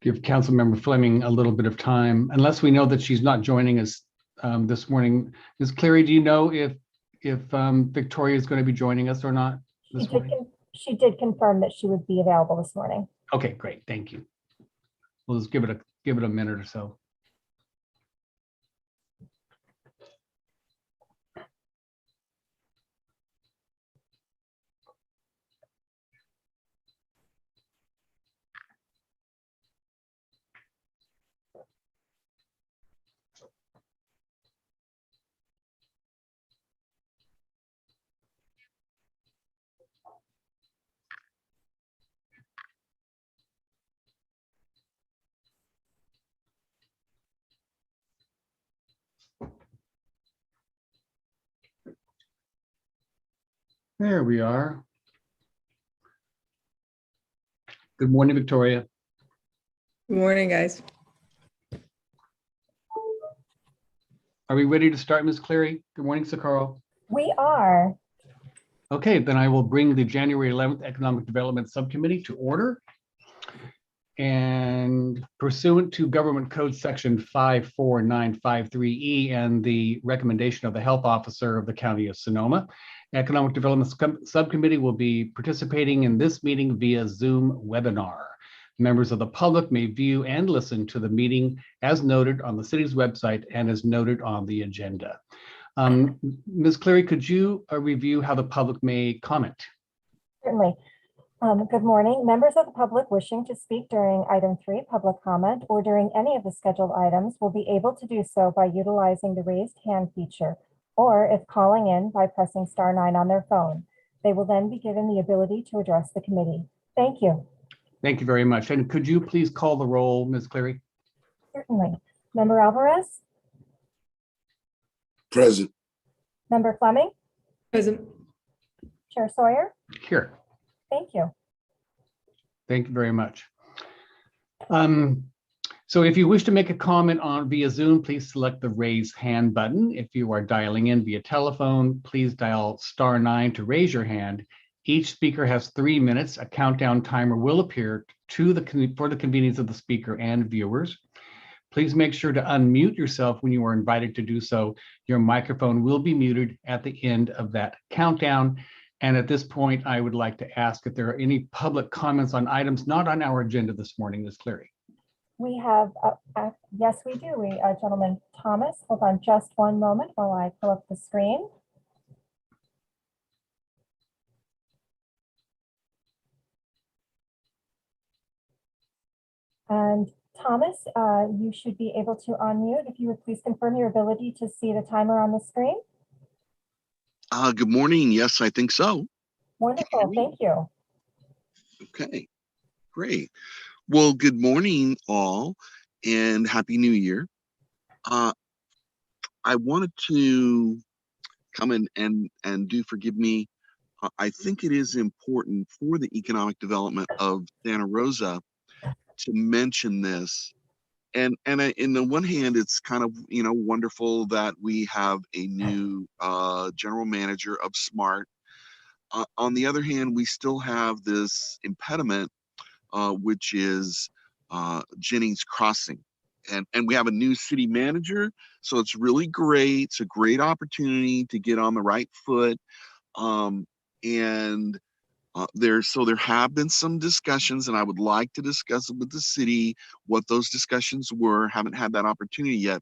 Give Councilmember Fleming a little bit of time, unless we know that she's not joining us this morning. Ms. Cleary, do you know if Victoria is going to be joining us or not this morning? She did confirm that she would be available this morning. Okay, great. Thank you. We'll just give it a minute or so. There we are. Good morning, Victoria. Good morning, guys. Are we ready to start, Ms. Cleary? Good morning, Sakaro. We are. Okay, then I will bring the January 11th Economic Development Subcommittee to order. And pursuant to Government Code Section 54953E and the recommendation of the Health Officer of the County of Sonoma, Economic Development Subcommittee will be participating in this meeting via Zoom webinar. Members of the public may view and listen to the meeting as noted on the city's website and as noted on the agenda. Ms. Cleary, could you review how the public may comment? Certainly. Good morning. Members of the public wishing to speak during item 3, public comment, or during any of the scheduled items will be able to do so by utilizing the raised hand feature, or if calling in by pressing *9 on their phone. They will then be given the ability to address the committee. Thank you. Thank you very much. And could you please call the roll, Ms. Cleary? Certainly. Member Alvarez? Present. Member Fleming? Present. Chair Sawyer? Here. Thank you. Thank you very much. So if you wish to make a comment via Zoom, please select the raise hand button. If you are dialing in via telephone, please dial *9 to raise your hand. Each speaker has 3 minutes. A countdown timer will appear for the convenience of the speaker and viewers. Please make sure to unmute yourself when you are invited to do so. Your microphone will be muted at the end of that countdown. And at this point, I would like to ask if there are any public comments on items not on our agenda this morning, Ms. Cleary. We have, yes, we do. Gentleman Thomas, hold on just one moment while I pull up the screen. And Thomas, you should be able to unmute. If you would please confirm your ability to see the timer on the screen. Good morning. Yes, I think so. Wonderful. Thank you. Okay, great. Well, good morning, all, and Happy New Year. I wanted to come in and do forgive me. I think it is important for the economic development of Santa Rosa to mention this. And in the one hand, it's kind of, wonderful that we have a new general manager of SMART. On the other hand, we still have this impediment, which is Jennings Crossing. And we have a new city manager, so it's really great. It's a great opportunity to get on the right foot. There have been some discussions, and I would like to discuss it with the city, what those discussions were. Haven't had that opportunity yet.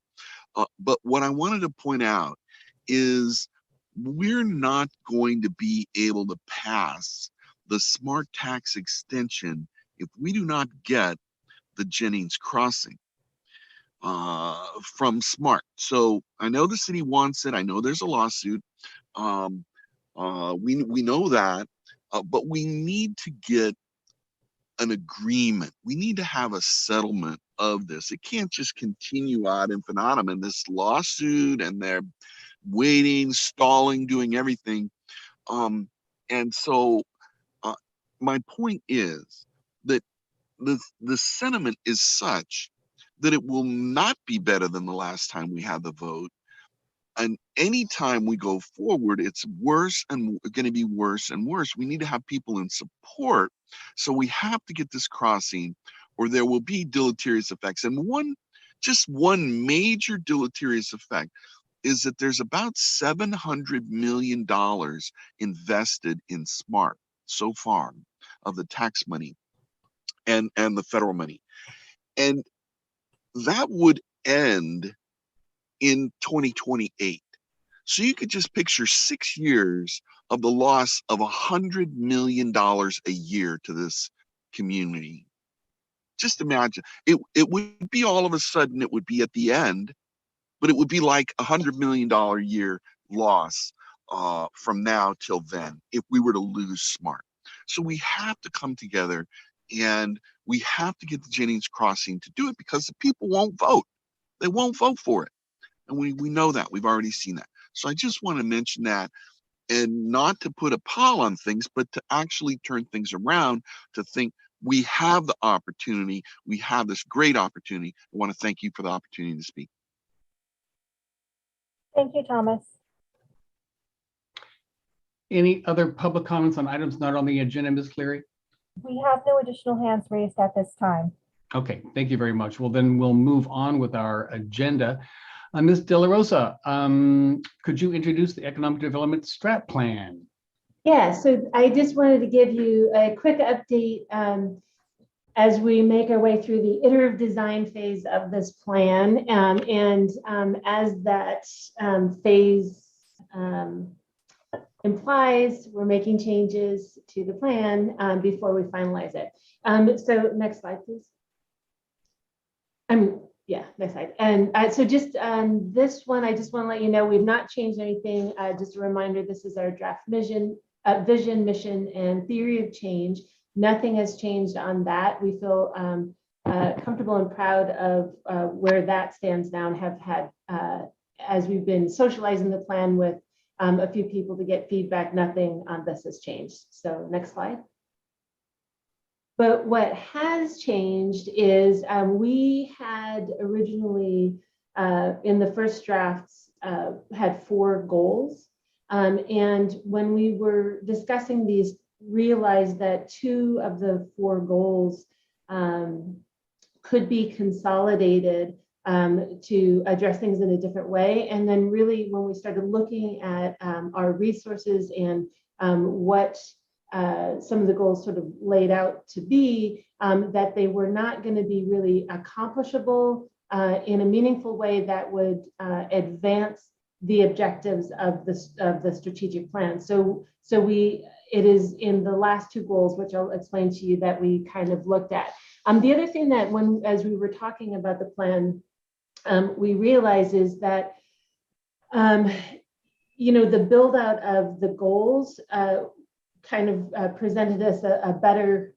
But what I wanted to point out is we're not going to be able to pass the smart tax extension if we do not get the Jennings Crossing from SMART. So I know the city wants it. I know there's a lawsuit. We know that. But we need to get an agreement. We need to have a settlement of this. It can't just continue ad infinitum in this lawsuit, and they're waiting, stalling, doing everything. And so my point is that the sentiment is such that it will not be better than the last time we had the vote. And anytime we go forward, it's worse and going to be worse and worse. We need to have people in support. So we have to get this crossing or there will be deleterious effects. And just one major deleterious effect is that there's about $700 million invested in SMART so far of the tax money and the federal money. And that would end in 2028. So you could just picture 6 years of the loss of $100 million a year to this community. Just imagine, it would be all of a sudden, it would be at the end, but it would be like $100 million a year loss from now till then if we were to lose SMART. So we have to come together and we have to get the Jennings Crossing to do it because the people won't vote. They won't vote for it. And we know that. We've already seen that. So I just want to mention that, and not to put a pall on things, but to actually turn things around, to think we have the opportunity. We have this great opportunity. I want to thank you for the opportunity to speak. Thank you, Thomas. Any other public comments on items not on the agenda, Ms. Cleary? We have no additional hands raised at this time. Okay, thank you very much. Well, then we'll move on with our agenda. Ms. De La Rosa, could you introduce the Economic Development Strat Plan? Yeah, so I just wanted to give you a quick update as we make our way through the iterative design phase of this plan. As that phase implies, we're making changes to the plan before we finalize it. So next slide, please. Yeah, next slide. And so just this one, I just want to let you know, we've not changed anything. Just a reminder, this is our draft vision, mission, and theory of change. Nothing has changed on that. We feel comfortable and proud of where that stands now, and have had, as we've been socializing the plan with a few people to get feedback, nothing on this has changed. So next slide. But what has changed is we had originally in the first drafts had 4 goals. And when we were discussing these, realized that 2 of the 4 goals could be consolidated to address things in a different way. And then really when we started looking at our resources and what some of the goals sort of laid out to be, that they were not going to be really accomplishable in a meaningful way that would advance the objectives of the strategic plan. So it is in the last 2 goals, which I'll explain to you, that we kind of looked at. The other thing that as we were talking about the plan, we realized is that the build out of the goals kind of presented us a better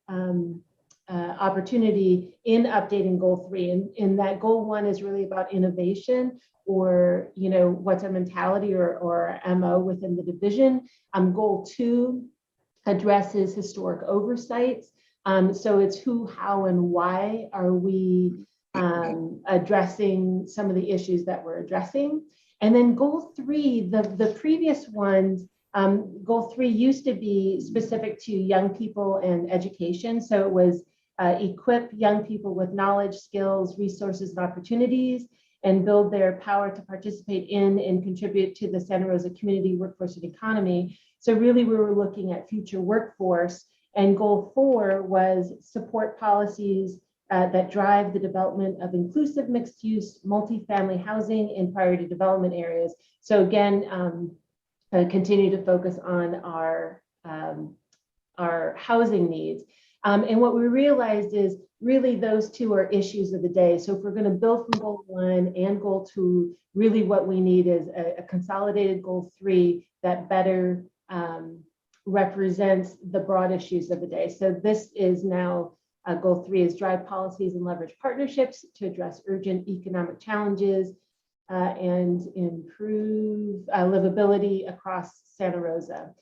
opportunity in updating goal 3. And in that goal 1 is really about innovation, or what's our mentality or MO within the division. Goal 2 addresses historic oversights. So it's who, how, and why are we addressing some of the issues that we're addressing. And then goal 3, the previous ones, goal 3 used to be specific to young people and education. So it was equip young people with knowledge, skills, resources, and opportunities, and build their power to participate in and contribute to the Santa Rosa community, workforce, and economy. So really we were looking at future workforce. And goal 4 was support policies that drive the development of inclusive mixed-use multifamily housing in priority development areas. So again, continue to focus on our housing needs. And what we realized is really those 2 are issues of the day. So if we're going to build from goal 1 and goal 2, really what we need is a consolidated goal 3 that better represents the broad issues of the day. So this is now goal 3 is drive policies and leverage partnerships to address urgent economic challenges and improve livability across Santa Rosa.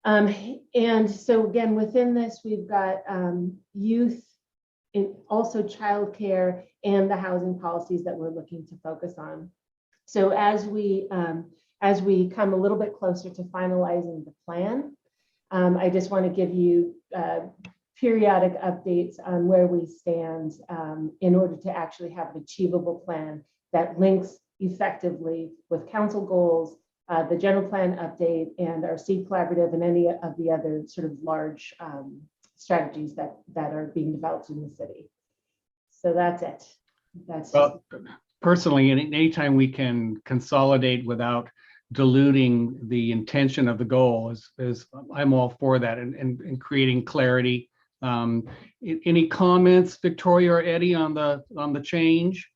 And so again, within this, we've got youth, and also childcare, and the housing policies that we're looking to focus on. So as we come a little bit closer to finalizing the plan, I just want to give you periodic updates on where we stand in order to actually have an achievable plan that links effectively with council goals, the general plan update, and our seed collaborative, and any of the other sort of large strategies that are being developed in the city. So that's it. That's Well, personally, anytime we can consolidate without diluting the intention of the goal is I'm all for that, and creating clarity. Any comments, Victoria or Eddie, on the change?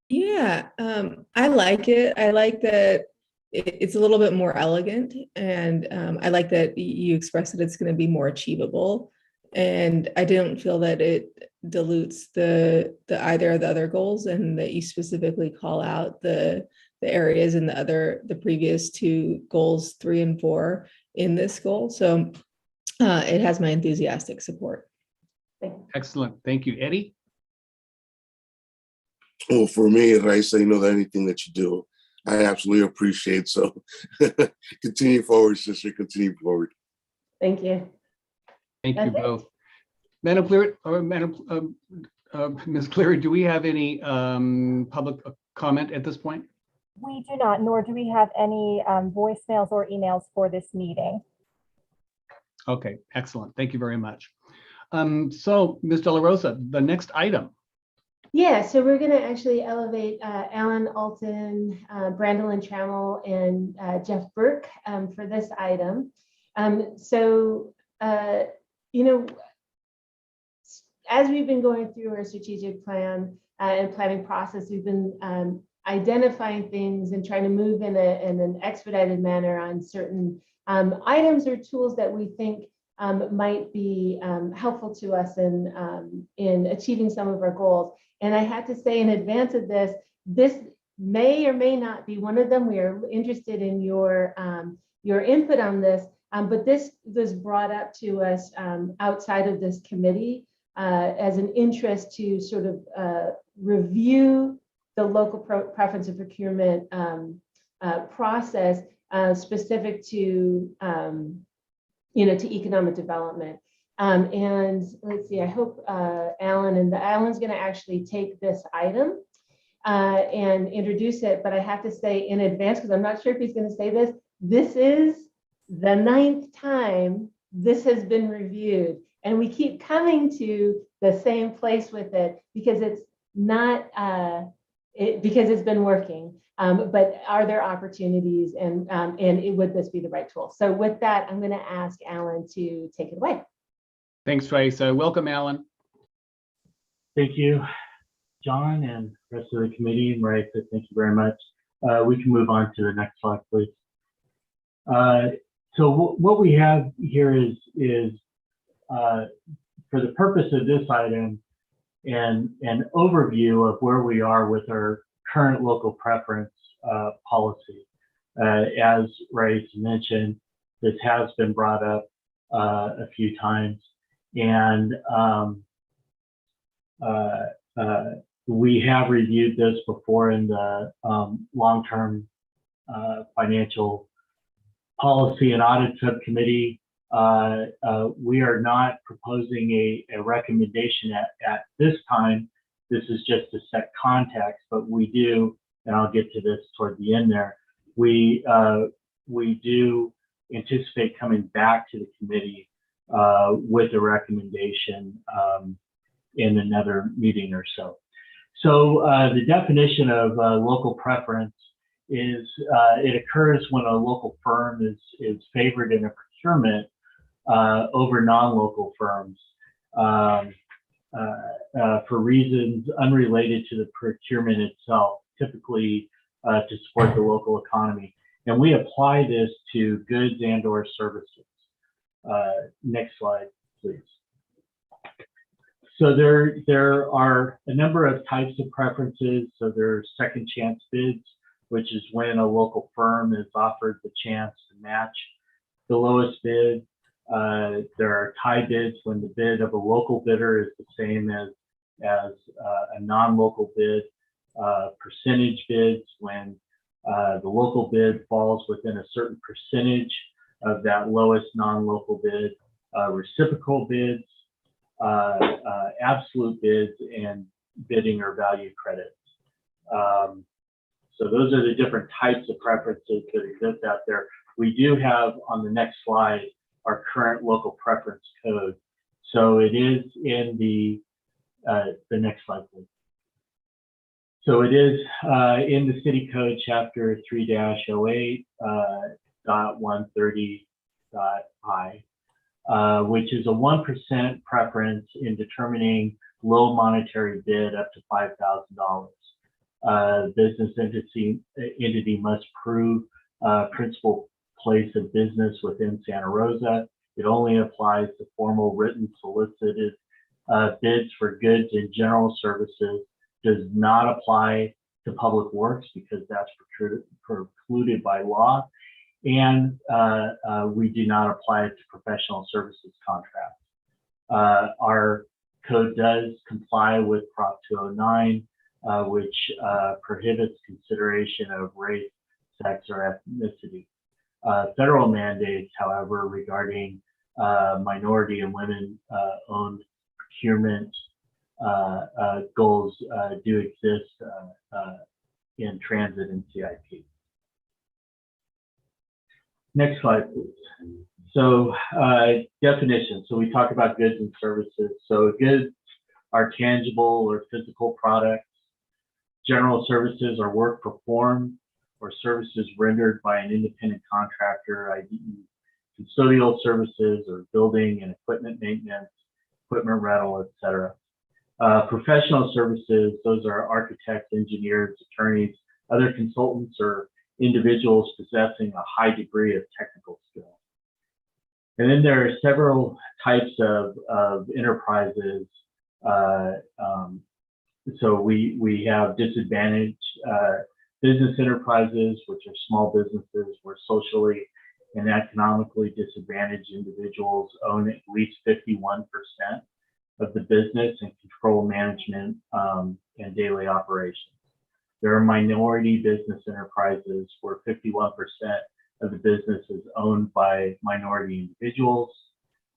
Yeah, I like it. I like that it's a little bit more elegant, and I like that you expressed that it's going to be more achievable. And I didn't feel that it dilutes the either of the other goals, and that you specifically call out the areas in the previous two goals, 3 and 4, in this goal. So it has my enthusiastic support. Excellent. Thank you. Eddie? Well, for me, Raisa, you know that anything that you do, I absolutely appreciate. So continue forward, sister. Continue forward. Thank you. Thank you That's it. both. Madam Cleary, or Ms. Cleary, do we have any public comment at this point? We do not, nor do we have any voicemails or emails for this meeting. Okay, excellent. Thank you very much. So, Ms. De La Rosa, the next item. Yeah, so we're going to actually elevate Alan Alton, Brandolyn Trammell, and Jeff Burke for this item. You know, as we've been going through our strategic plan and planning process, we've been identifying things and trying to move in an expedited manner on certain items or tools that we think might be helpful to us in achieving some of our goals. And I have to say in advance of this may or may not be one of them. We are interested in your input on this, but this was brought up to us outside of this committee as an interest to sort of review the local preference and procurement process specific to to economic development. And let's see, I hope Alan's going to actually take this item and introduce it, but I have to say in advance, because I'm not sure if he's going to say this, this is the 9th time this has been reviewed, and we keep coming to the same place with it because it's not, because it's been working. But are there opportunities, and would this be the right tool? So with that, I'm going to ask Alan to take it away. Thanks, Raisa. Welcome, Alan. Thank you, John, and the rest of the committee. Raisa, thank you very much. We can move on to the next slide, please. So what we have here is for the purpose of this item, and an overview of where we are with our current local preference policy. As Raisa mentioned, this has been brought up a few times, and we have reviewed this before in the long-term financial policy and audit subcommittee. We are not proposing a recommendation at this time. This is just to set context, but we do, and I'll get to this toward the end there, we do anticipate coming back to the committee with a recommendation in another meeting or so. So the definition of local preference is it occurs when a local firm is favored in a procurement over non-local firms for reasons unrelated to the procurement itself, typically to support the local economy. And we apply this to goods and/or services. Next slide, please. So there are a number of types of preferences. So there's second chance bids, which is when a local firm is offered the chance to match the lowest bid. There are tie bids when the bid of a local bidder is the same as a non-local bid. percentage bids when the local bid falls within a certain percentage of that lowest non-local bid, reciprocal bids, absolute bids, and bidding or value credits. So those are the different types of preferences that exist out there. We do have on the next slide our current local preference code. So it is in the next slide, please. So it is in the City Code Chapter 3-08.130.I, which is a 1% preference in determining low monetary bid up to $5,000. Business entity must prove principal place of business within Santa Rosa. It only applies to formal written solicited bids for goods and general services. Does not apply to public works because that's precluded by law. And we do not apply it to professional services contracts. Our code does comply with Prop 209, which prohibits consideration of race, sex, or ethnicity. Federal mandates, however, regarding minority and women-owned procurement goals do exist in transit and CIP. Next slide, please. So definition. So we talk about goods and services. So goods are tangible or physical products. General services are work performed or services rendered by an independent contractor, i.e. custodial services or building and equipment maintenance, equipment rental, etc. Professional services, those are architects, engineers, attorneys, other consultants, or individuals possessing a high degree of technical skill. And then there are several types of enterprises. So we have disadvantaged business enterprises, which are small businesses where socially and economically disadvantaged individuals own at least 51% of the business and control management and daily operations. There are minority business enterprises where 51% of the business is owned by minority individuals,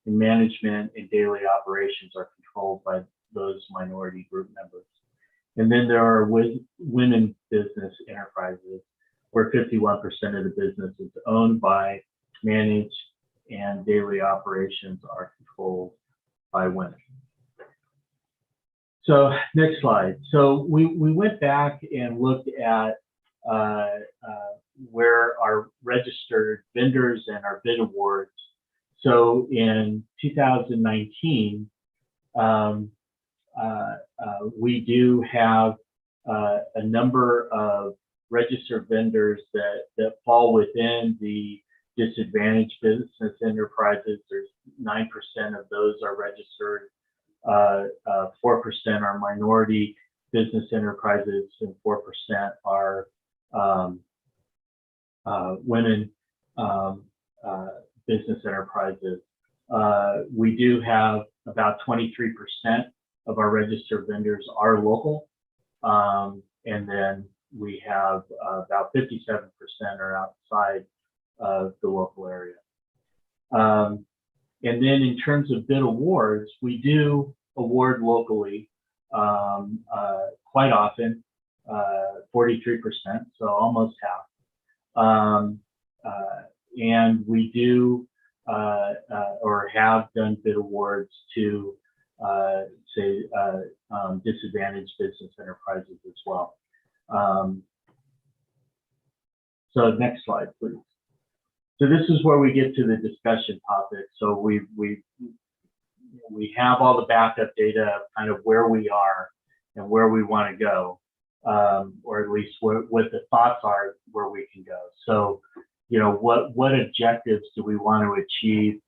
and management and daily operations are controlled by those minority group members. And then there are women business enterprises where 51% of the business is owned by, managed, and daily operations are controlled by women. So next slide. So we went back and looked at where our registered vendors and our bid awards. So in 2019, we do have a number of registered vendors that fall within the disadvantaged business enterprises. There's 9% of those are registered. 4% are minority business enterprises, and 4% are women business enterprises. We do have about 23% of our registered vendors are local, and then we have about 57% are outside of the local area. And then in terms of bid awards, we do award locally quite often, 43%, so almost half. And we do or have done bid awards to say disadvantaged business enterprises as well. So next slide, please. So this is where we get to the discussion topic. So we have all the backup data of kind of where we are and where we want to go, or at least what the thoughts are where we can go. So, you know, what objectives do we want to achieve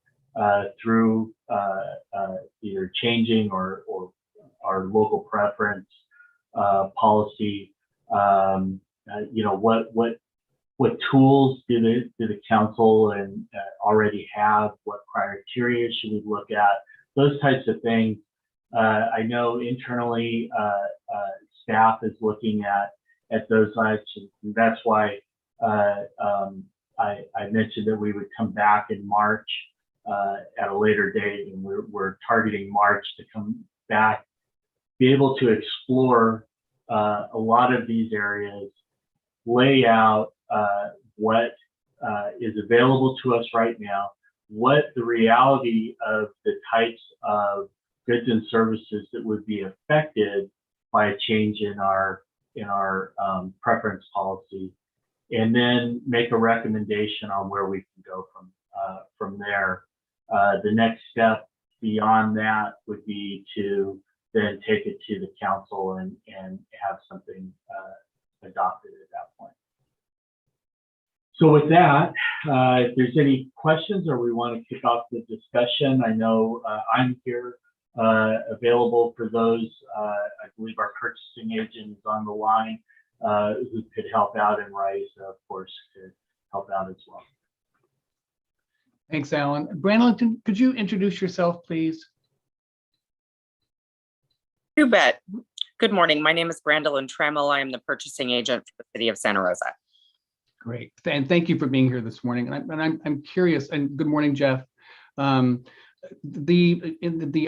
through either changing or our local preference policy? You know, what tools do the council and already have? What criteria should we look at? Those types of things. I know internally staff is looking at those actions. And that's why I mentioned that we would come back in March at a later date, and we're targeting March to come back, be able to explore a lot of these areas, lay out what is available to us right now, what the reality of the types of goods and services that would be affected by a change in our preference policy, and then make a recommendation on where we can go from there. The next step beyond that would be to then take it to the council and have something adopted at that point. So with that, if there's any questions or we want to kick off the discussion, I know I'm here available for those. I believe our purchasing agent is on the line who could help out, and Rice, of course, could help out as well. Thanks, Alan. Brandon, could you introduce yourself, please? You bet. Good morning. My name is Brandolyn Trammell. I am the purchasing agent for the city of Santa Rosa. Great, and thank you for being here this morning. And I'm curious. And good morning, Jeff. The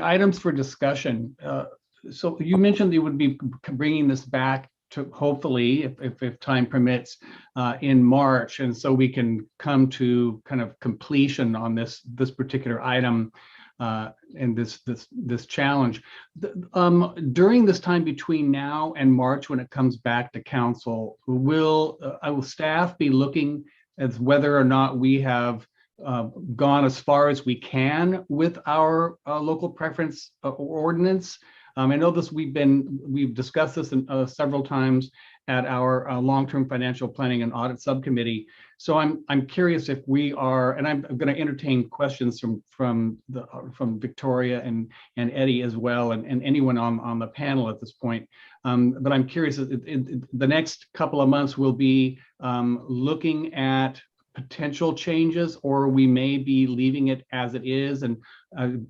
items for discussion. So you mentioned you would be bringing this back to hopefully, if time permits, in March, and so we can come to kind of completion on this particular item and this challenge. During this time between now and March, when it comes back to council, will staff be looking at whether or not we have gone as far as we can with our local preference ordinance? I know this. We've discussed this several times at our long-term financial planning and audit subcommittee. So I'm curious if we are, and I'm going to entertain questions from Victoria and Eddie as well, and anyone on the panel at this point. But I'm curious. The next couple of months will be looking at potential changes, or we may be leaving it as it is and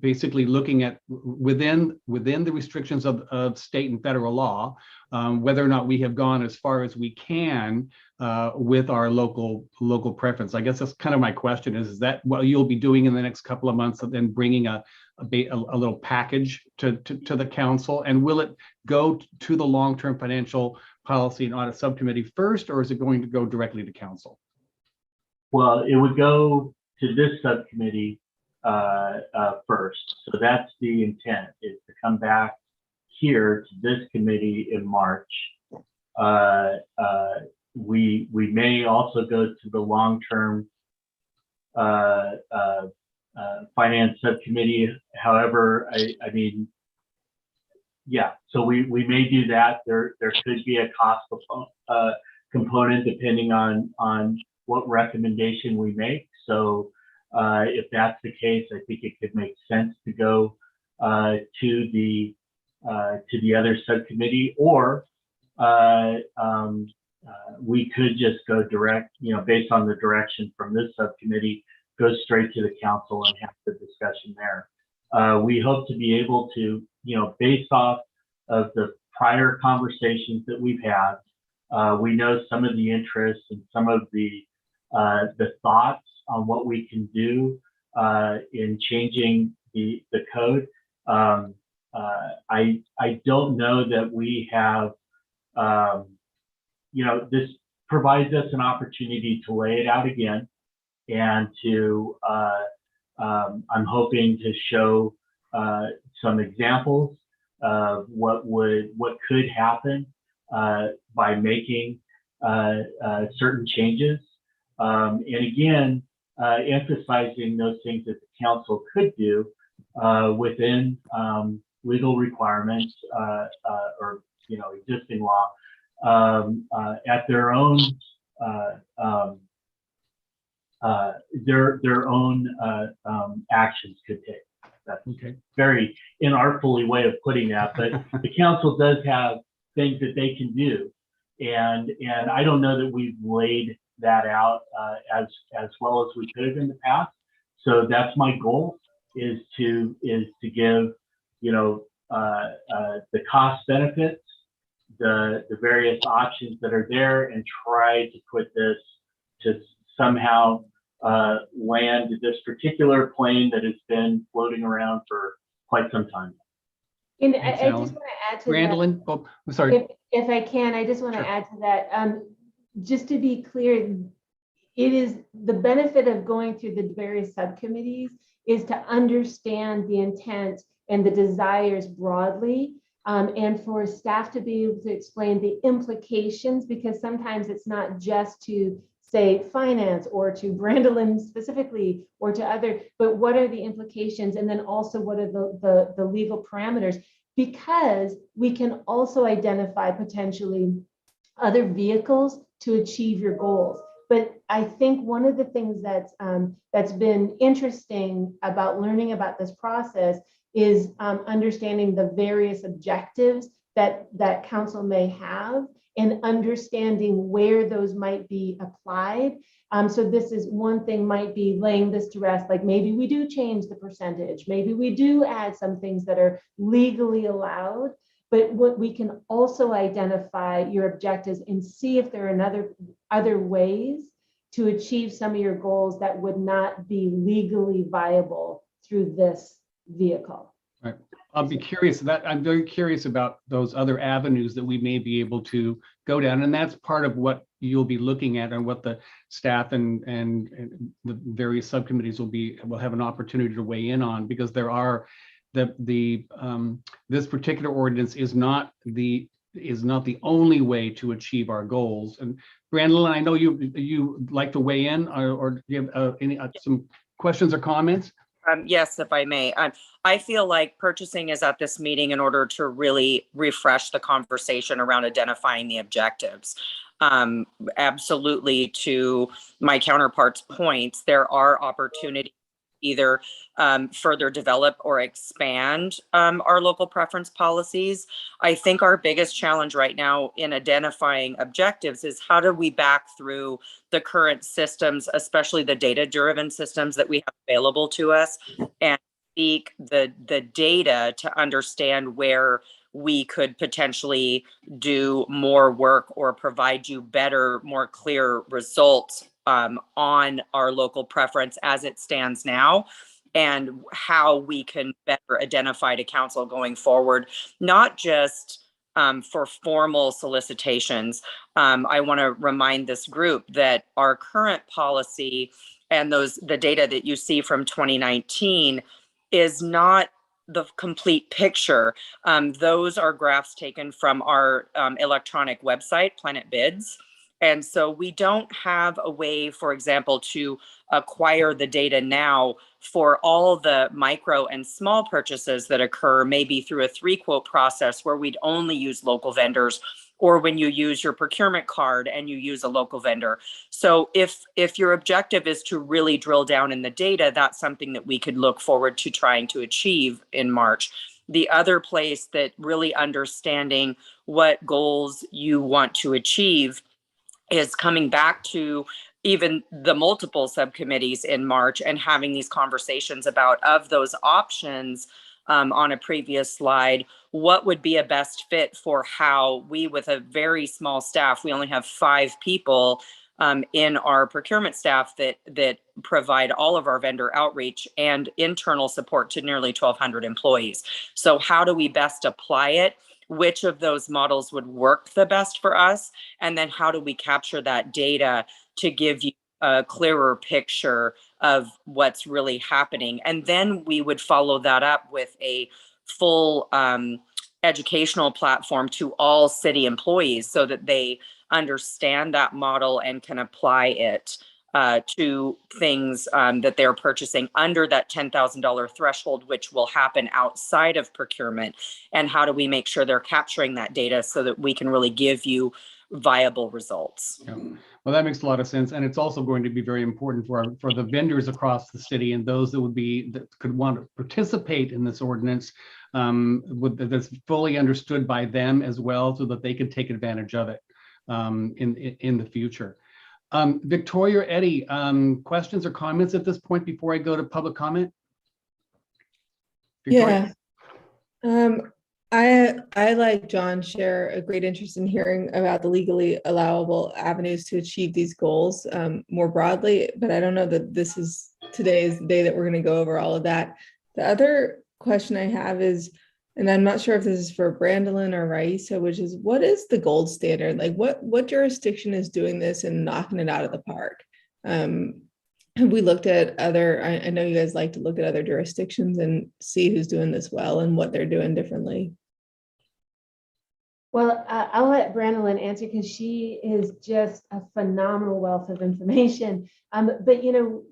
basically looking at within the restrictions of state and federal law, whether or not we have gone as far as we can with our local preference. I guess that's kind of my question: is that what you'll be doing in the next couple of months, and then bringing a little package to the council? And will it go to the long-term financial policy and audit subcommittee first, or is it going to go directly to council? Well, it would go to this subcommittee first. So that's the intent, is to come back here to this committee in March. We may also go to the long-term finance subcommittee. However, I mean, yeah, so we may do that. There could be a cost component depending on what recommendation we make. So if that's the case, I think it could make sense to go to the other subcommittee, or we could just go direct, based on the direction from this subcommittee, go straight to the council and have the discussion there. We hope to be able to, based off of the prior conversations that we've had, we know some of the interests and some of the thoughts on what we can do in changing the code. I don't know that we have, this provides us an opportunity to lay it out again, and to, I'm hoping to show some examples of what could happen by making certain changes. And again, emphasizing those things that the council could do within legal requirements or existing law at their own actions could take. That's okay. Very inartfully way of putting that, but the council does have things that they can do, and I don't know that we've laid that out as well as we could have in the past. So that's my goal, is to give the cost benefits, the various options that are there and try to put this to somehow land this particular plane that has been floating around for quite some time. And Thanks, I Alan. just want to add to that. Brandolin, oh, I'm sorry. If I can, I just want to Sure. add to that. Just to be clear, it is the benefit of going through the various subcommittees is to understand the intent and the desires broadly, and for staff to be able to explain the implications, because sometimes it's not just to say finance or to Brandolin specifically or to other, but what are the implications, and then also what are the legal parameters, because we can also identify potentially other vehicles to achieve your goals. But I think one of the things that's been interesting about learning about this process is understanding the various objectives that council may have and understanding where those might be applied. So this is one thing, might be laying this to rest, like maybe we do change the percentage, maybe we do add some things that are legally allowed, but what we can also identify your objectives and see if there are other ways to achieve some of your goals that would not be legally viable through this vehicle. Right. I'll be curious that I'm very curious about those other avenues that we may be able to go down, and that's part of what you'll be looking at and what the staff and the various subcommittees will have an opportunity to weigh in on, because there are this particular ordinance is not the only way to achieve our goals. And Brandon, I know you like to weigh in, or do you have any some questions or comments? Yes, if I may. I feel like purchasing is at this meeting in order to really refresh the conversation around identifying the objectives. Absolutely, to my counterpart's points, there are opportunities either further develop or expand our local preference policies. I think our biggest challenge right now in identifying objectives is how do we back through the current systems, especially the data-driven systems that we have available to us, and seek the data to understand where we could potentially do more work or provide you better, more clear results on our local preference as it stands now, and how we can better identify to council going forward, not just for formal solicitations. I want to remind this group that our current policy and the data that you see from 2019 is not the complete picture. Those are graphs taken from our electronic website, Planet Bids. And so we don't have a way, for example, to acquire the data now for all the micro and small purchases that occur, maybe through a 3-quote process where we'd only use local vendors, or when you use your procurement card and you use a local vendor. So if your objective is to really drill down in the data, that's something that we could look forward to trying to achieve in March. The other place that really understanding what goals you want to achieve is coming back to even the multiple subcommittees in March and having these conversations about, of those options on a previous slide, what would be a best fit for how we, with a very small staff, we only have 5 people in our procurement staff that provide all of our vendor outreach and internal support to nearly 1,200 employees. So how do we best apply it? Which of those models would work the best for us? And then how do we capture that data to give you a clearer picture of what's really happening? And then we would follow that up with a full educational platform to all city employees so that they understand that model and can apply it to things that they're purchasing under that $10,000 threshold, which will happen outside of procurement. And how do we make sure they're capturing that data so that we can really give you viable results? Yeah. Well, that makes a lot of sense, and it's also going to be very important for the vendors across the city and those that could want to participate in this ordinance, that's fully understood by them as well, so that they can take advantage of it in the future. Victoria or Eddie, questions or comments at this point before I go to public comment? Victoria? Yeah. I like John share a great interest in hearing about the legally allowable avenues to achieve these goals more broadly, but I don't know that this is today's the day that we're going to go over all of that. The other question I have is, and I'm not sure if this is for Brandolin or Raisa, which is, what is the gold standard? Like what jurisdiction is doing this and knocking it out of the park? Have we looked at other, I know you guys like to look at other jurisdictions and see who's doing this well and what they're doing differently. Well, I'll let Brandolin answer because she is just a phenomenal wealth of information. But, you know,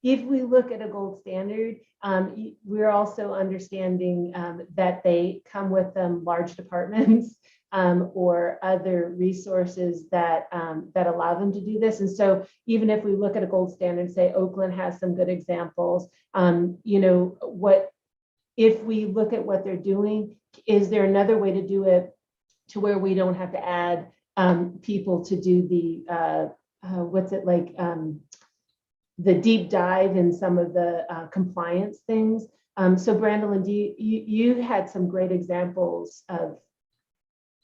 if we look at a gold standard, we're also understanding that they come with large departments or other resources that that allow them to do this. And so even if we look at a gold standard, say Oakland has some good examples, you know, what if we look at what they're doing, is there another way to do it to where we don't have to add people to do the what's it like the deep dive in some of the compliance things? So Brandolin, do you had some great examples of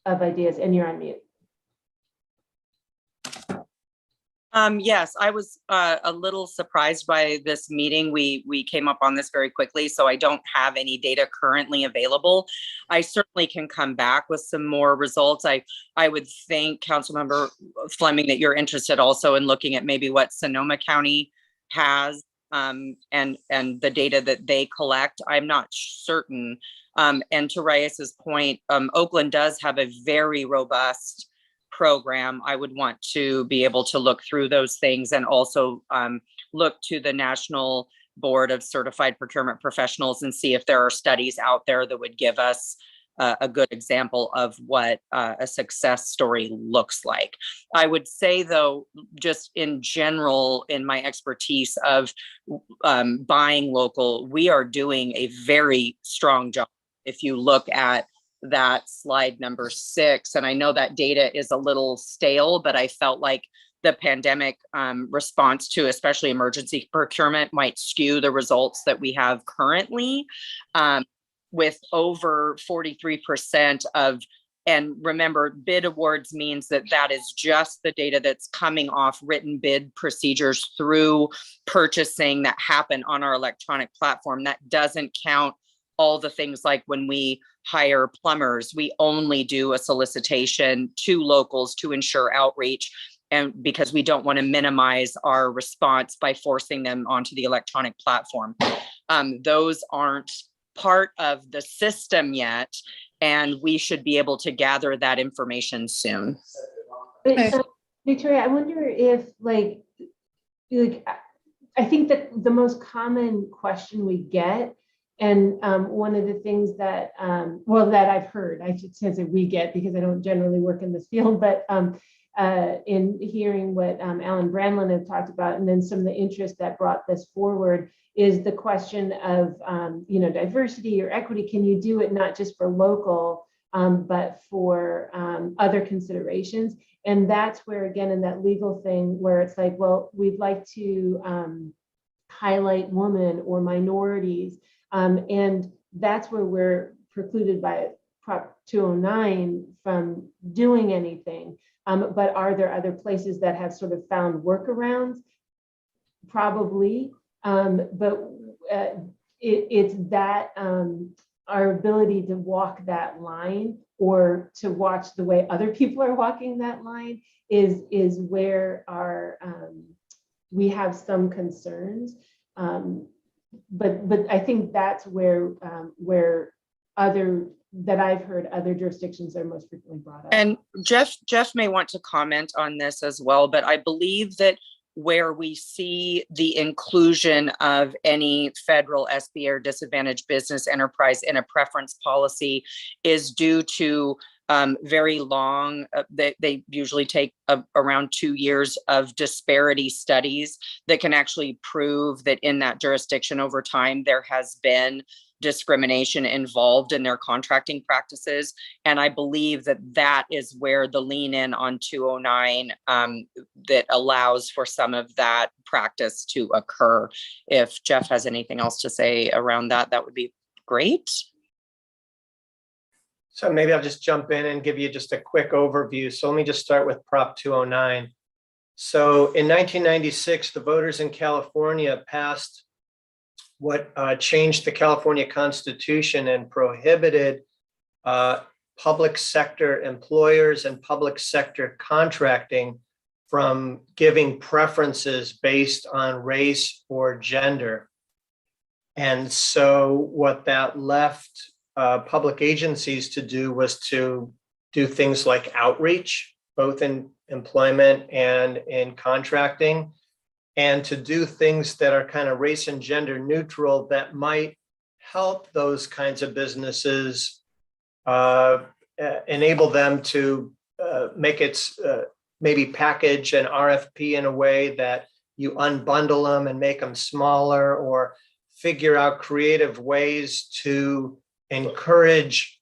ideas, and you're on mute. Yes, I was a little surprised by this meeting. We came up on this very quickly, so I don't have any data currently available. I certainly can come back with some more results. I would think, Councilmember Fleming, that you're interested also in looking at maybe what Sonoma County has and the data that they collect. I'm not certain. And to Reyes's point, Oakland does have a very robust program. I would want to be able to look through those things and also look to the National Board of Certified Procurement Professionals and see if there are studies out there that would give us a good example of what a success story looks like. I would say, though, just in general, in my expertise of buying local, we are doing a very strong job. If you look at that slide number 6, and I know that data is a little stale, but I felt like the pandemic response to especially emergency procurement might skew the results that we have currently, with over 43% of, and remember, bid awards means that that is just the data that's coming off written bid procedures through purchasing that happen on our electronic platform. That doesn't count all the things like when we hire plumbers, we only do a solicitation to locals to ensure outreach, and because we don't want to minimize our response by forcing them onto the electronic platform. Those aren't part of the system yet, and we should be able to gather that information soon. But, Victoria, I wonder if like I think that the most common question we get, and one of the things that, well, that I've heard, I should say that we get because I don't generally work in this field, but in hearing what Alan Brandlin had talked about, and then some of the interest that brought this forward is the question of, you know, diversity or equity. Can you do it not just for local, but for other considerations? And that's where, again, in that legal thing where it's like, well, we'd like to highlight women or minorities. And that's where we're precluded by Prop 209 from doing anything. But are there other places that have sort of found workarounds? Probably. But it's that our ability to walk that line or to watch the way other people are walking that line is where our we have some concerns. But I think that's where other that I've heard other jurisdictions are most frequently brought up. And Jeff may want to comment on this as well, but I believe that where we see the inclusion of any federal SBA or disadvantaged business enterprise in a preference policy is due to very long, they usually take around 2 years of disparity studies that can actually prove that in that jurisdiction over time, there has been discrimination involved in their contracting practices. And I believe that that is where the lean in on 209 that allows for some of that practice to occur. If Jeff has anything else to say around that, that would be great. So maybe I'll just jump in and give you just a quick overview. So let me just start with Prop 209. So in 1996, the voters in California passed what changed the California Constitution and prohibited public sector employers and public sector contracting from giving preferences based on race or gender. And so what that left public agencies to do was to do things like outreach, both in employment and in contracting, and to do things that are kind of race and gender neutral that might help those kinds of businesses, enable them to make it maybe package an RFP in a way that you unbundle them and make them smaller, or figure out creative ways to encourage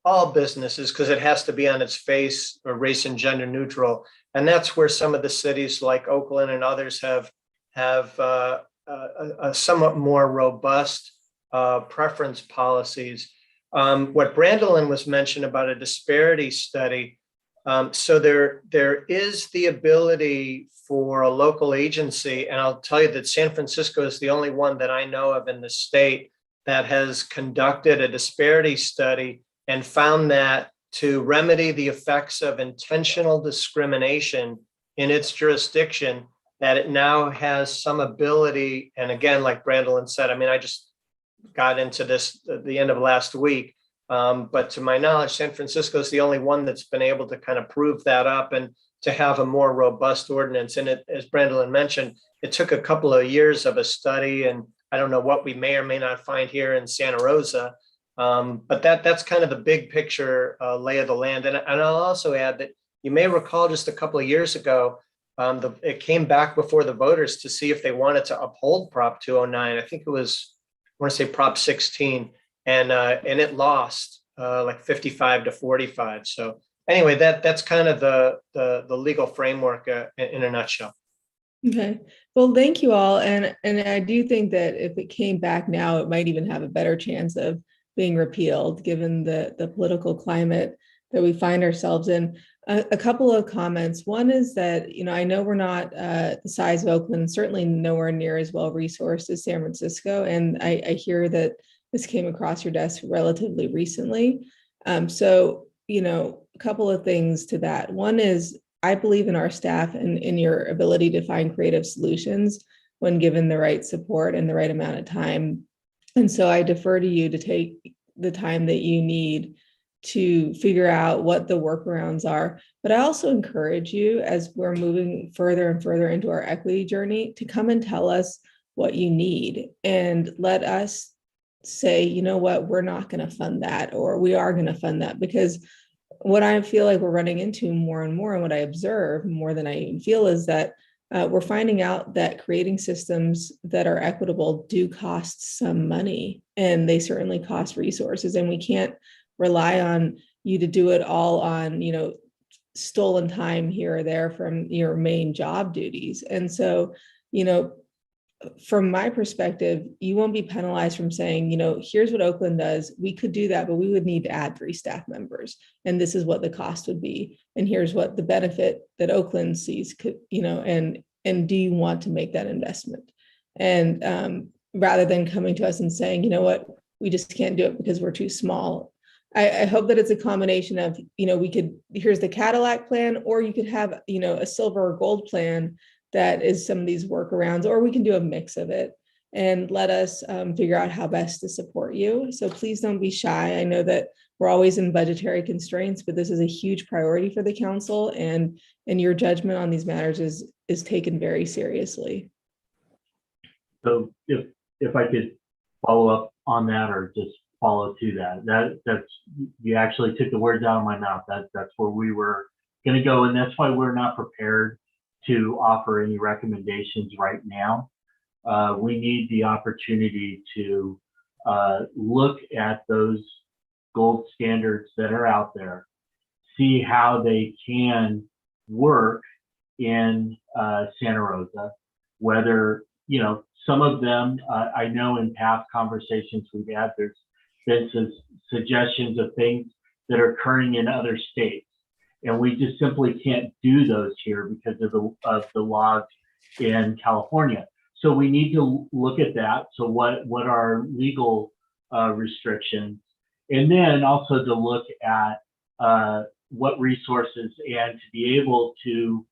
all businesses, because it has to be on its face or race and gender neutral. And that's where some of the cities like Oakland and others have a somewhat more robust preference policies. What Brandolin was mentioned about a disparity study. So there is the ability for a local agency, and I'll tell you that San Francisco is the only one that I know of in the state that has conducted a disparity study and found that to remedy the effects of intentional discrimination in its jurisdiction, that it now has some ability. And again, like Brandolin said, I mean, I just got into this at the end of last week. But to my knowledge, San Francisco is the only one that's been able to kind of prove that up and to have a more robust ordinance. And it, as Brandolin mentioned, it took a couple of years of a study, and I don't know what we may or may not find here in Santa Rosa. But that's kind of the big picture lay of the land. And I'll also add that you may recall just a couple of years ago, it came back before the voters to see if they wanted to uphold Prop 209. I think it was, I want to say Prop 16, and it lost like 55 to 45. So anyway, that's kind of the legal framework in a nutshell. Okay, well, thank you all. And I do think that if it came back now, it might even have a better chance of being repealed, given the political climate that we find ourselves in. A couple of comments. One is that, you know, I know we're not the size of Oakland, certainly nowhere near as well resourced as San Francisco. And I hear that this came across your desk relatively recently. So, you know, a couple of things to that. One is, I believe in our staff and in your ability to find creative solutions when given the right support and the right amount of time. And so I defer to you to take the time that you need to figure out what the workarounds are. But I also encourage you, as we're moving further and further into our equity journey, to come and tell us what you need and let us say, you know what, we're not going to fund that, or we are going to fund that. Because what I feel like we're running into more and more, and what I observe more than I even feel, is that we're finding out that creating systems that are equitable do cost some money, and they certainly cost resources, and we can't rely on you to do it all on, you know, stolen time here or there from your main job duties. And so, you know, from my perspective, you won't be penalized from saying, you know, here's what Oakland does. We could do that, but we would need to add 3 staff members. And this is what the cost would be. And here's what the benefit that Oakland sees could, you know, and do you want to make that investment? And rather than coming to us and saying, you know what, we just can't do it because we're too small. I hope that it's a combination of, you know, here's the Cadillac plan, or you could have, you know, a silver or gold plan that is some of these workarounds, or we can do a mix of it, and let us figure out how best to support you. So please don't be shy. I know that we're always in budgetary constraints, but this is a huge priority for the council, and your judgment on these matters is taken very seriously. So if I could follow up on that, or just follow to that's you actually took the words out of my mouth. That's where we were going to go, and that's why we're not prepared to offer any recommendations right now. We need the opportunity to look at those gold standards that are out there, see how they can work in Santa Rosa, whether, you know, some of them, I know in past conversations we've had, there's been some suggestions of things that are occurring in other states. And we just simply can't do those here because of the laws in California. So we need to look at that. So what are legal restrictions? And then also to look at what resources and to be able to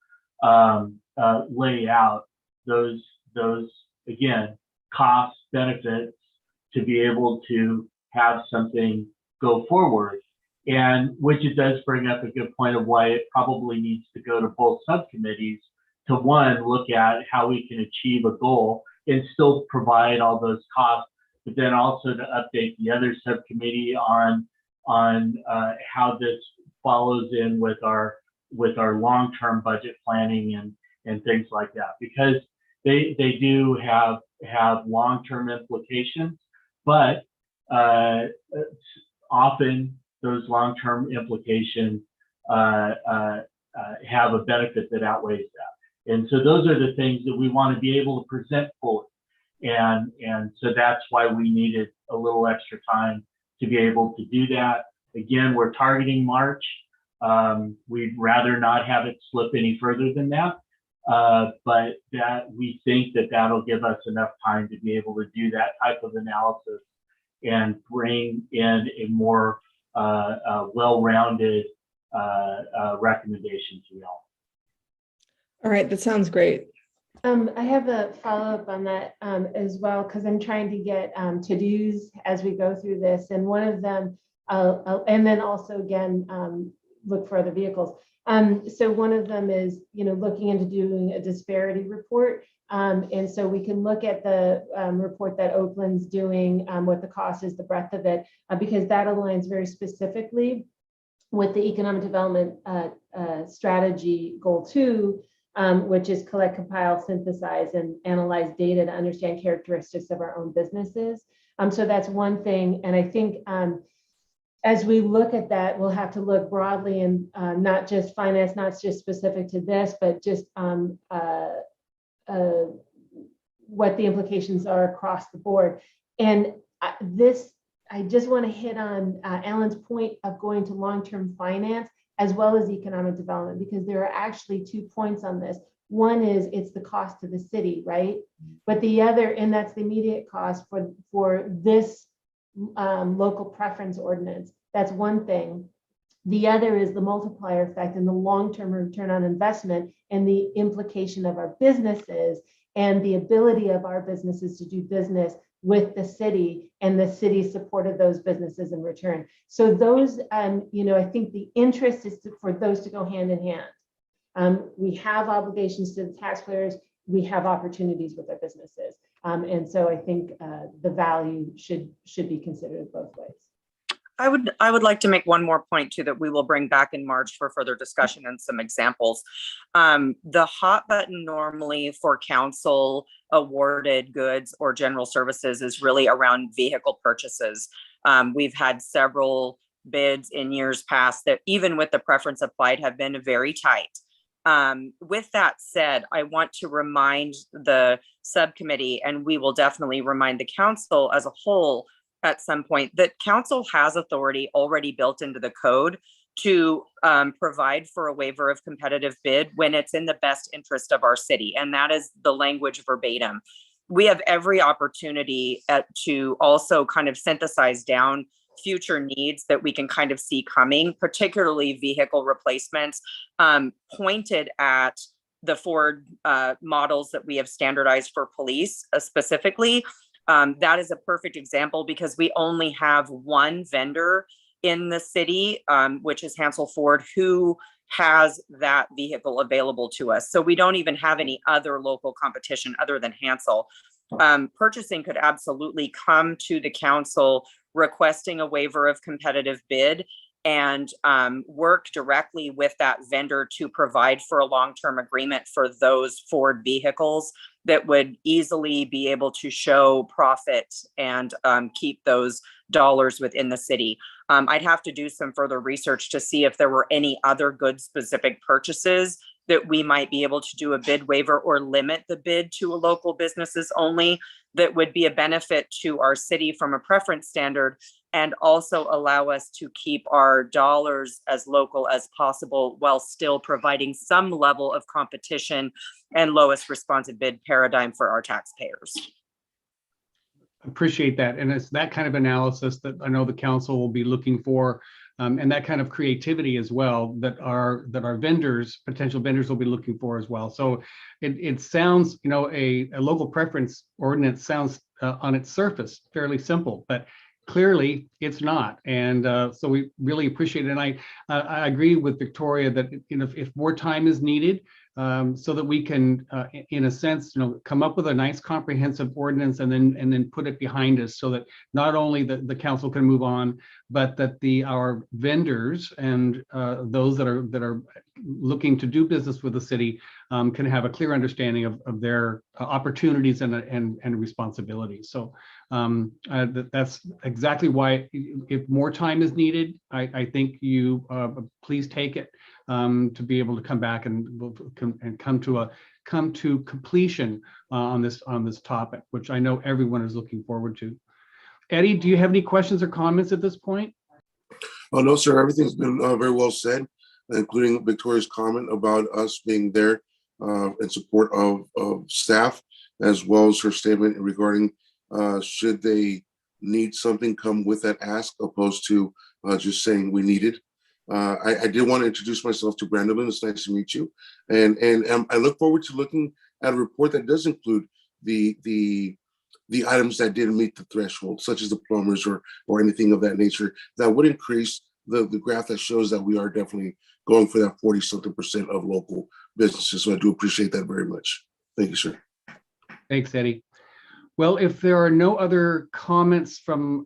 lay out those again, cost benefits to be able to have something go forward. And which it does bring up a good point of why it probably needs to go to both subcommittees to one, look at how we can achieve a goal and still provide all those costs, but then also to update the other subcommittee on how this follows in with our long-term budget planning and things like that, because they do have long-term implications, but often those long-term implications have a benefit that outweighs that. And so those are the things that we want to be able to present fully. And so that's why we needed a little extra time to be able to do that. Again, we're targeting March. We'd rather not have it slip any further than that. But that we think that that'll give us enough time to be able to do that type of analysis and bring in a more well-rounded recommendation to y'all. All right, that sounds great. I have a follow-up on that as well, because I'm trying to get to-dos as we go through this. And one of them, and then also again, look for other vehicles. So one of them is, looking into doing a disparity report. And so we can look at the report that Oakland's doing, what the cost is, the breadth of it, because that aligns very specifically with the economic development strategy goal 2, which is collect, compile, synthesize, and analyze data to understand characteristics of our own businesses. So that's one thing. And I think as we look at that, we'll have to look broadly and not just finance, not just specific to this, but just what the implications are across the board. And I just want to hit on Alan's point of going to long-term finance as well as economic development, because there are actually 2 points on this. One is it's the cost to the city, right? But the other, and that's the immediate cost for this local preference ordinance. That's one thing. The other is the multiplier effect and the long-term return on investment and the implication of our businesses and the ability of our businesses to do business with the city and the city's support of those businesses in return. So those, I think the interest is for those to go hand in hand. We have obligations to the taxpayers. We have opportunities with our businesses. And so I think the value should be considered both ways. I would like to make one more point too that we will bring back in March for further discussion and some examples. The hot button normally for council awarded goods or general services is really around vehicle purchases. We've had several bids in years past that even with the preference applied have been very tight. With that said, I want to remind the subcommittee, and we will definitely remind the council as a whole at some point, that council has authority already built into the code to provide for a waiver of competitive bid when it's in the best interest of our city. And that is the language verbatim. We have every opportunity to also kind of synthesize down future needs that we can kind of see coming, particularly vehicle replacements, pointed at the Ford models that we have standardized for police specifically. That is a perfect example because we only have one vendor in the city, which is Hansel Ford, who has that vehicle available to us. So we don't even have any other local competition other than Hansel. Purchasing could absolutely come to the council requesting a waiver of competitive bid and work directly with that vendor to provide for a long-term agreement for those Ford vehicles that would easily be able to show profit and keep those dollars within the city. I'd have to do some further research to see if there were any other good specific purchases that we might be able to do a bid waiver or limit the bid to a local businesses only, that would be a benefit to our city from a preference standard, and also allow us to keep our dollars as local as possible while still providing some level of competition and lowest responsive bid paradigm for our taxpayers. Appreciate that. And it's that kind of analysis that I know the council will be looking for, and that kind of creativity as well that our vendors, potential vendors, will be looking for as well. So it sounds, you know, a local preference ordinance sounds on its surface fairly simple, but clearly it's not. And so we really appreciate it. And I agree with Victoria that, you know, if more time is needed, so that we can, in a sense, you know, come up with a nice comprehensive ordinance and then put it behind us, so that not only the council can move on, but that our vendors and those that are looking to do business with the city can have a clear understanding of their opportunities and responsibilities. So that's exactly why, if more time is needed, I think you please take it, to be able to come back and come to completion on this topic, which I know everyone is looking forward to. Eddie, do you have any questions or comments at this point? Oh, no, sir. Everything's been very well said, including Victoria's comment about us being there in support of staff, as well as her statement regarding should they need something, come with that ask, opposed to just saying we need it. I did want to introduce myself to Brandon. It's nice to meet you, and I look forward to looking at a report that does include the items that didn't meet the threshold, such as the plumbers or anything of that nature, that would increase the graph that shows that we are definitely going for that 40-something% of local businesses. So I do appreciate that very much. Thank you, sir. Thanks, Eddie. Well, if there are no other comments from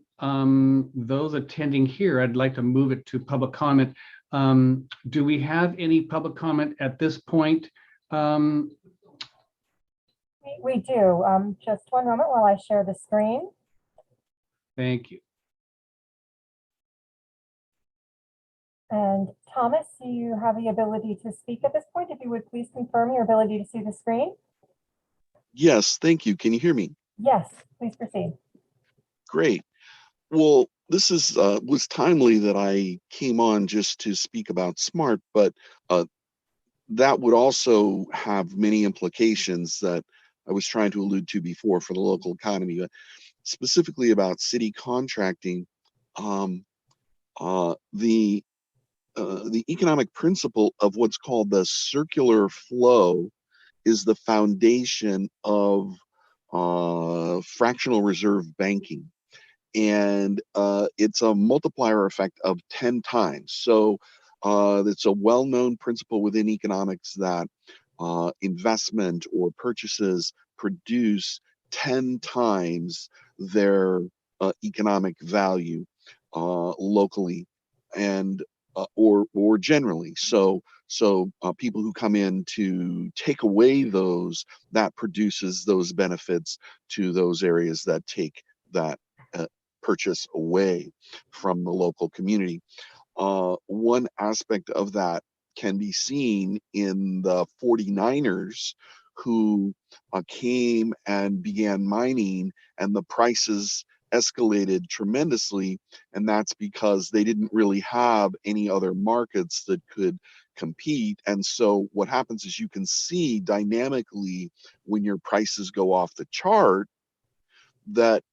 those attending here, I'd like to move it to public comment. Do we have any public comment at this point? We do. Just one moment while I share the screen. Thank you. And Thomas, do you have the ability to speak at this point? If you would please confirm your ability to see the screen. Yes, thank you. Can you hear me? Yes, please proceed. Great. Well, this was timely that I came on just to speak about SMART, but that would also have many implications that I was trying to allude to before for the local economy, but specifically about city contracting. The economic principle of what's called the circular flow is the foundation of fractional reserve banking. And it's a multiplier effect of 10 times. So it's a well-known principle within economics that investment or purchases produce 10 times their economic value locally and or generally. So people who come in to take away those, that produces those benefits to those areas that take that purchase away from the local community. One aspect of that can be seen in the 49ers who came and began mining, and the prices escalated tremendously, and that's because they didn't really have any other markets that could compete. And so what happens is you can see dynamically when your prices go off the chart that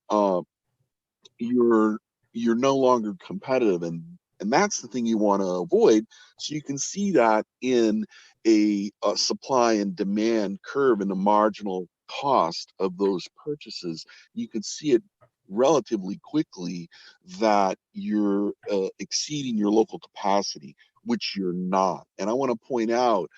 you're no longer competitive, and that's the thing you want to avoid. So you can see that in a supply and demand curve and the marginal cost of those purchases. You can see it relatively quickly that you're exceeding your local capacity, which you're not. And I want to point out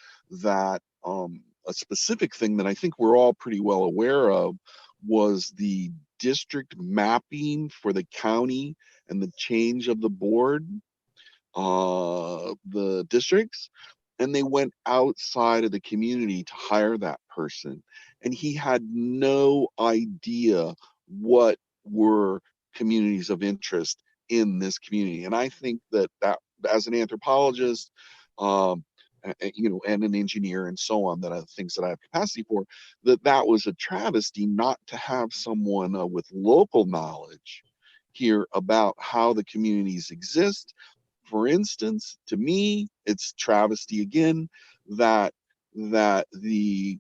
that a specific thing that I think we're all pretty well aware of was the district mapping for the county and the change of the board, the districts, and they went outside of the community to hire that person. And he had no idea what were communities of interest in this community. And I think that as an anthropologist, and an engineer and so on, that are things that I have capacity for, that was a travesty not to have someone with local knowledge here about how the communities exist. For instance, to me, it's travesty again that the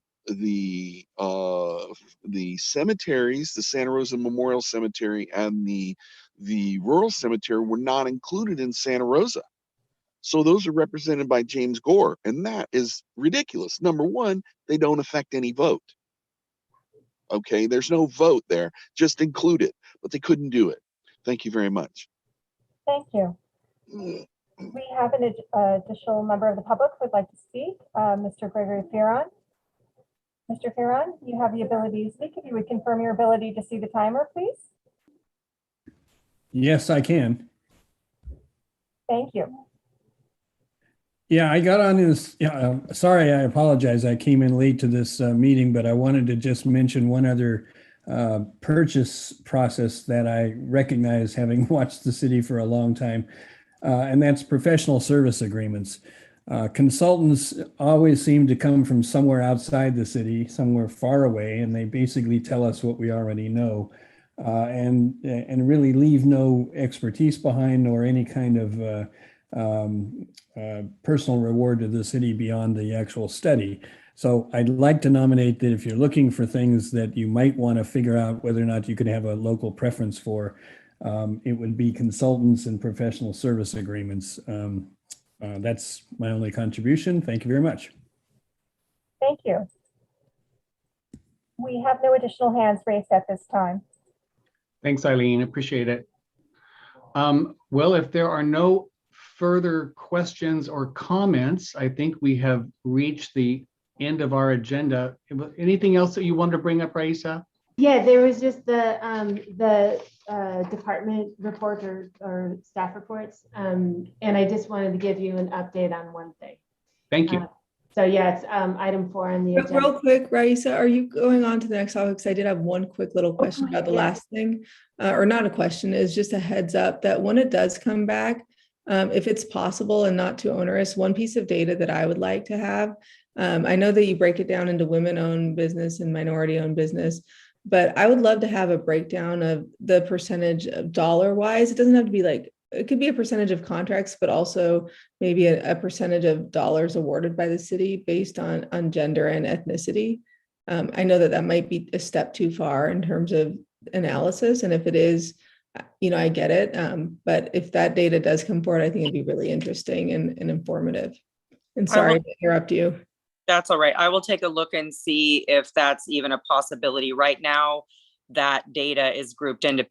cemeteries, the Santa Rosa Memorial Cemetery and the rural cemetery, were not included in Santa Rosa. So those are represented by James Gore, and that is ridiculous. Number one, they don't affect any vote. Okay, there's no vote there, just include it, but they couldn't do it. Thank you very much. Thank you. We have an additional member of the public who would like to speak, Mr. Gregory Fearon. Mr. Fearon, you have the ability to speak. If you would confirm your ability to see the timer, please. Yes, I can. Thank you. Yeah, I got on this. Yeah, sorry, I apologize. I came in late to this meeting, but I wanted to just mention one other purchase process that I recognize, having watched the city for a long time, and that's professional service agreements. Consultants always seem to come from somewhere outside the city, somewhere far away, and they basically tell us what we already know, and really leave no expertise behind or any kind of personal reward to the city beyond the actual study. So I'd like to nominate that if you're looking for things that you might want to figure out whether or not you could have a local preference for, it would be consultants and professional service agreements. That's my only contribution. Thank you very much. Thank you. We have no additional hands raised at this time. Thanks, Eileen. Appreciate it. Well, if there are no further questions or comments, I think we have reached the end of our agenda. Anything else that you wanted to bring up, Raisa? Yeah, there was just the department report or staff reports. And I just wanted to give you an update on one thing. Thank you. So yeah, it's item 4 on the agenda. Real quick, Raisa, are you going on to the next topic? Because I did have one quick little question about the last thing, or not a question, is just a heads up that when it does come back, if it's possible and not too onerous, one piece of data that I would like to have, I know that you break it down into women-owned business and minority-owned business, but I would love to have a breakdown of the percentage of dollar-wise. It doesn't have to be like, it could be a percentage of contracts, but also maybe a percentage of dollars awarded by the city based on gender and ethnicity. I know that might be a step too far in terms of analysis. And if it is, I get it. But if that data does come forward, I think it'd be really interesting and informative. And sorry to interrupt you. That's all right. I will take a look and see if that's even a possibility. Right now, that data is grouped into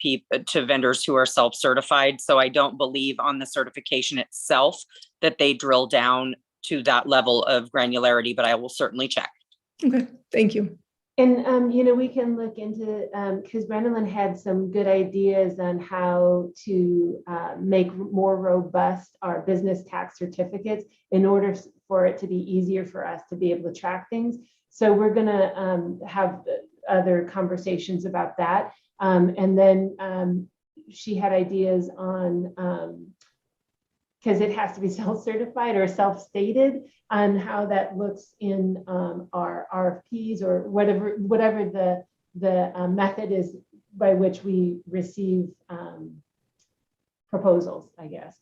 to vendors who are self-certified. So I don't believe on the certification itself that they drill down to that level of granularity, but I will certainly check. Okay, thank you. And, we can look into, because Brendan had some good ideas on how to make more robust our business tax certificates in order for it to be easier for us to be able to track things. So we're going to have other conversations about that. And then she had ideas on, because it has to be self-certified or self-stated, on how that looks in our RFPs or whatever the method is by which we receive proposals, I guess.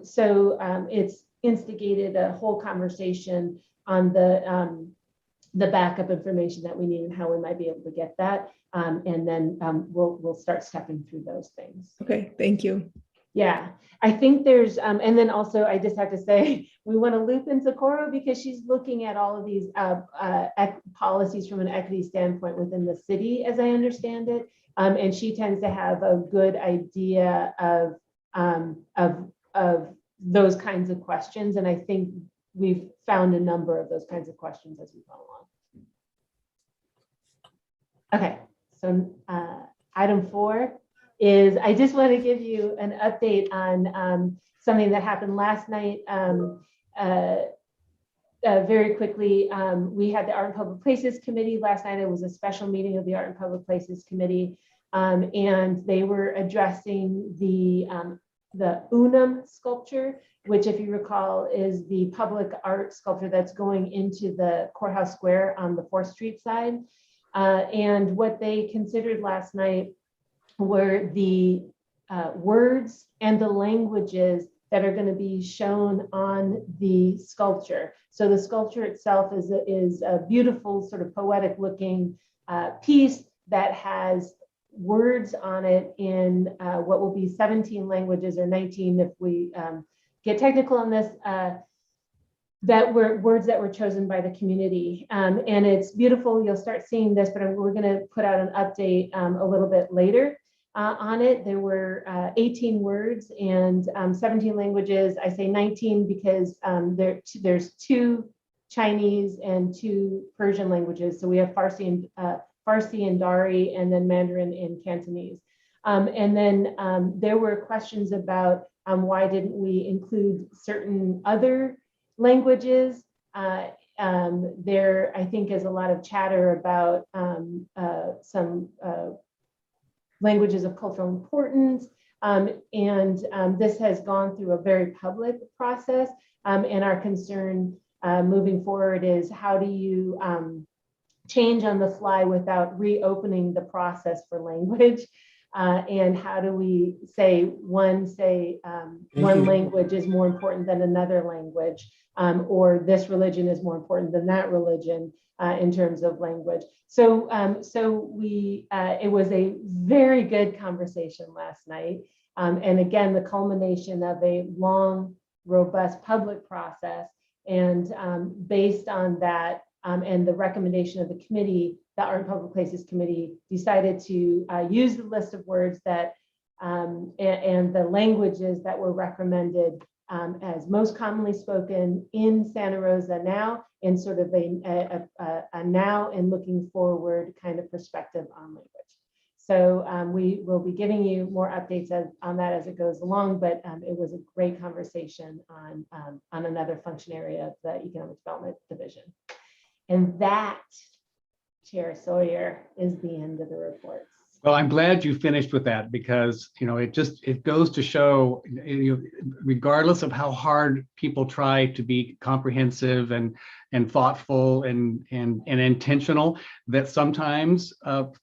So it's instigated a whole conversation on the backup information that we need and how we might be able to get that. And then we'll start stepping through those things. Okay, thank you. Yeah, I think there's, and then also I just have to say, we want to loop in Socorro because she's looking at all of these policies from an equity standpoint within the city, as I understand it. And she tends to have a good idea of those kinds of questions. And I think we've found a number of those kinds of questions as we go along. Okay, so item 4 is, I just want to give you an update on something that happened last night. Very quickly, we had the Art and Public Places Committee last night. It was a special meeting of the Art and Public Places Committee, and they were addressing the the Unum sculpture, which, if you recall, is the public art sculpture that's going into the courthouse square on the 4th Street side. And what they considered last night were the words and the languages that are going to be shown on the sculpture. So the sculpture itself is a beautiful, sort of poetic looking piece that has words on it in what will be 17 languages, or 19 if we get technical on this, that were words that were chosen by the community. And it's beautiful. You'll start seeing this, but we're going to put out an update a little bit later on it. There were 18 words and 17 languages. I say 19 because there's 2 Chinese and 2 Persian languages. So we have Farsi and Dari, and then Mandarin and Cantonese. And then there were questions about why didn't we include certain other languages. There, I think, is a lot of chatter about some languages of cultural importance. This has gone through a very public process. And our concern moving forward is, how do you change on the fly without reopening the process for language? And how do we say one language is more important than another language, or this religion is more important than that religion in terms of language. So it was a very good conversation last night. And again, the culmination of a long, robust public process. And based on that and the recommendation of the committee, the Art and Public Places Committee decided to use the list of words that and the languages that were recommended as most commonly spoken in Santa Rosa now, in sort of a now and looking forward kind of perspective on language. So we will be giving you more updates on that as it goes along, but it was a great conversation on another function area of the Economic Development Division. And that, Chair Sawyer, is the end of the reports. Well, I'm glad you finished with that, because it goes to show, regardless of how hard people try to be comprehensive and thoughtful and intentional, that sometimes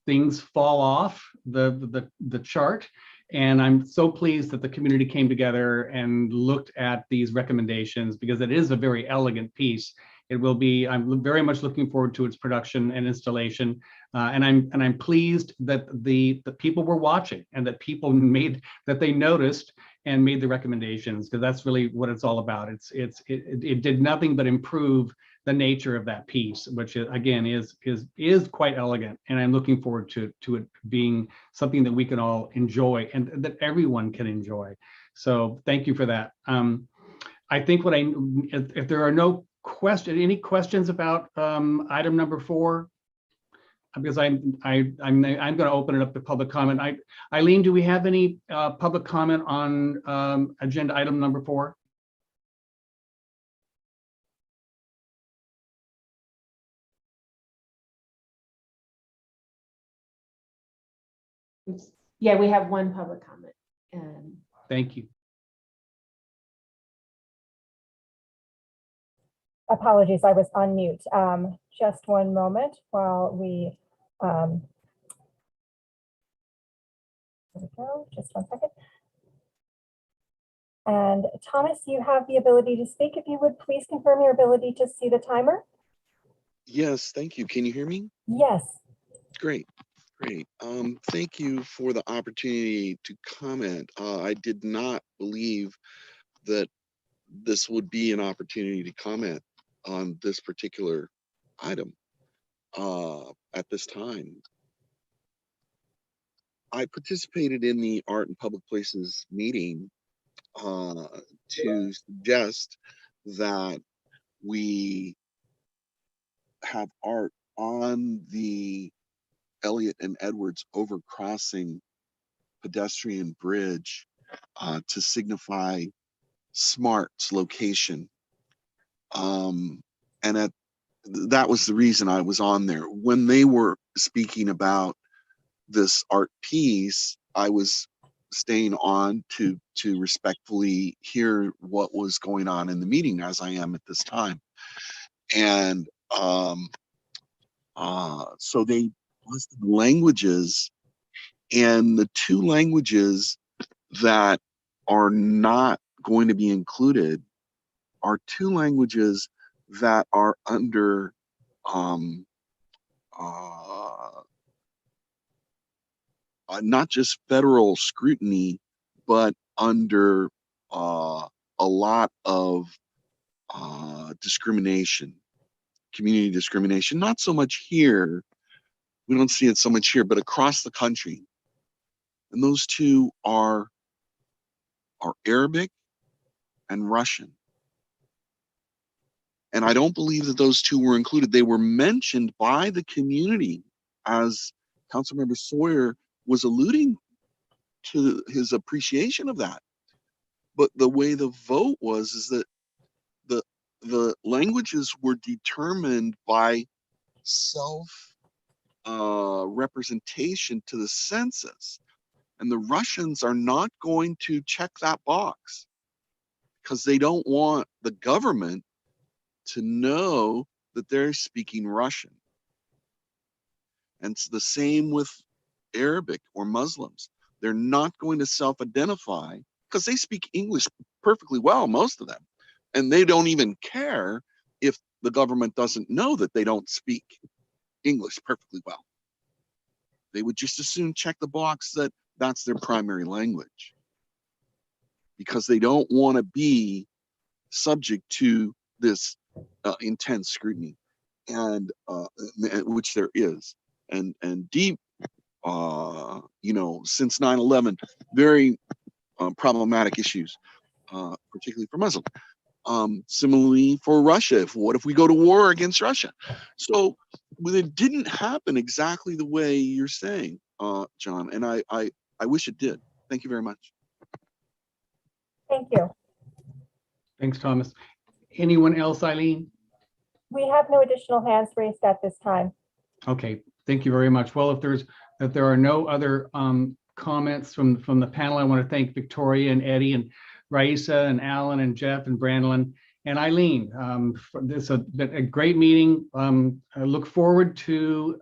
things fall off the chart. And I'm so pleased that the community came together and looked at these recommendations, because it is a very elegant piece. It will be, I'm very much looking forward to its production and installation. And I'm pleased that the people were watching, and that people they noticed and made the recommendations, because that's really what it's all about. It did nothing but improve the nature of that piece, which again is quite elegant. And I'm looking forward to it being something that we can all enjoy and that everyone can enjoy. So thank you for that. I think if there are no any questions about item number 4, because I'm going to open it up to public comment. Eileen, do we have any public comment on agenda item number 4? Yeah, we have one public comment. Thank you. Apologies, I was on mute. Just one moment while we, there we go, just one second. And Thomas, you have the ability to speak. If you would please confirm your ability to see the timer. Yes, thank you. Can you hear me? Yes. Great. Thank you for the opportunity to comment. I did not believe that this would be an opportunity to comment on this particular item at this time. I participated in the Art and Public Places meeting to suggest that we have art on the Elliott and Edwards overcrossing pedestrian bridge to signify SMART's location. And that was the reason I was on there. When they were speaking about this art piece, I was staying on to respectfully hear what was going on in the meeting, as I am at this time. And so they listed languages, and the two languages that are not going to be included are two languages that are under not just federal scrutiny, but under a lot of discrimination, community discrimination. Not so much here, we don't see it so much here, but across the country. And those two are Arabic and Russian. And I don't believe that those two were included. They were mentioned by the community, as Councilmember Sawyer was alluding to his appreciation of that. But the way the vote was is that the languages were determined by self representation to the census. And the Russians are not going to check that box because they don't want the government to know that they're speaking Russian. And it's the same with Arabic or Muslims. They're not going to self-identify because they speak English perfectly well, most of them. And they don't even care if the government doesn't know that they don't speak English perfectly well. They would just as soon check the box that that's their primary language, because they don't want to be subject to this intense scrutiny, and which there is, and deep, since 9/11, very problematic issues, particularly for Muslims. Similarly for Russia, what if we go to war against Russia? So it didn't happen exactly the way you're saying, John, and I wish it did. Thank you very much. Thank you. Thanks, Thomas. Anyone else, Eileen? We have no additional hands raised at this time. Okay, thank you very much. Well, if there are no other comments from the panel, I want to thank Victoria and Eddie and Raisa and Alan and Jeff and Brandon and Eileen. This has been a great meeting. I look forward to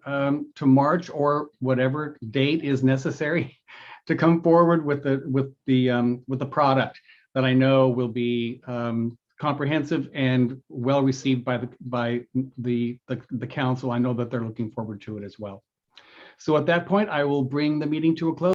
March, or whatever date is necessary to come forward with the product that I know will be comprehensive and well received by the council. I know that they're looking forward to it as well. So at that point, I will bring the meeting to a close.